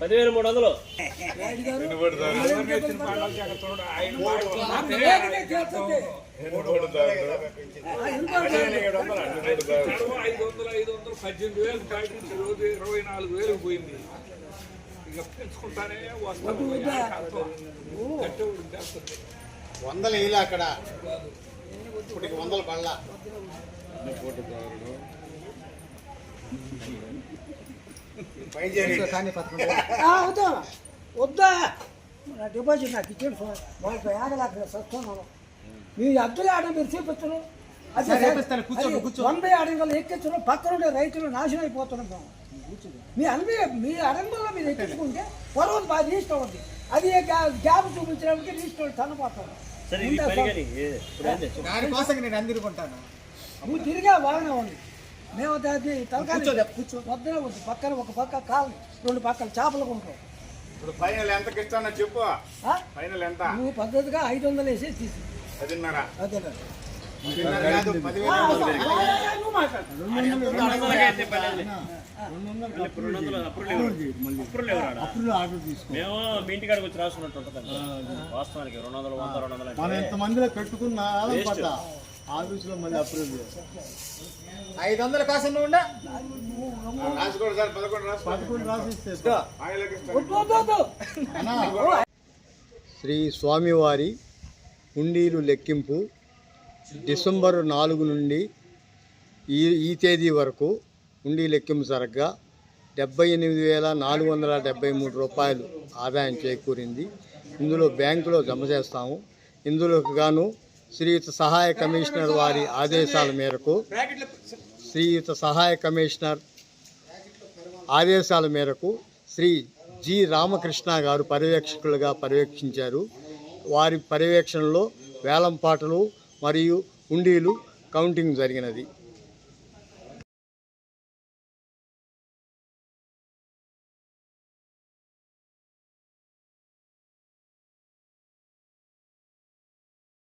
10,300. పోయింది. ఇక పెంచుకుంటానే వస్తాను. 100 ఇలా అక్కడ ఇప్పుడు 100 పళ్ళ వద్దా డిపాజిట్ నాకు ఇచ్చాడు సార్ వాళ్ళకి ఆగలేక సస్తున్నాను మీరు అద్దెలు ఆడ మీరు చూపిస్తారు అదే 100 ఆడంగా ఎక్కించడం పక్కన ఉండే రైతులు నాశనం అయిపోతున్నాం మీ అడంగంలో మీరు ఎక్కించుకుంటే పొరవదు బాగా రిజిస్టర్ అవుతుంది అది గ్యాప్ చూపించడానికి రిజిస్టర్ చనిపోతాను దానికోసం నేను అందుకుంటాను నువ్వు తిరిగా బాగానే ఉంది మేము తలకాయ వద్దనే వద్దు పక్కన ఒక పక్క కాలు 2 పక్కల చేపలు కొంటాం ఇప్పుడు ఫైనల్ ఎంతకి ఇస్తానో చెప్పు ఫైనల్ ఎంత నువ్వు పద్ధతిగా 500 వేసి తీసి అదే మేము మీ ఇంటికాడికి వచ్చి రాసుకున్నట్టు ఉంటుంది వాస్తవానికి 200, 100, 200 మనం ఎంతమందిలో కట్టుకున్నా ఆఫీసులో మళ్ళీ అప్రూవ్ 500 కాసం ఉండే రాసుకోండి సార్ 11 రాసిస్తే శ్రీ స్వామివారి హుండీలు లెక్కింపు డిసెంబరు 4 నుండి ఈ తేదీ వరకు హుండీ లెక్కింపు జరగగా 78,473 రూపాయలు ఆదాయం చేకూరింది. ఇందులో బ్యాంకులో జమ చేస్తాము. ఇందులోకి గాను శ్రీయుత సహాయ కమిషనర్ వారి ఆదేశాల మేరకు శ్రీ జి రామకృష్ణ గారు పర్యవేక్షకులుగా పర్యవేక్షించారు. వారి పర్యవేక్షణలో వేలంపాటలు మరియు హుండీలు కౌంటింగ్ జరిగినది.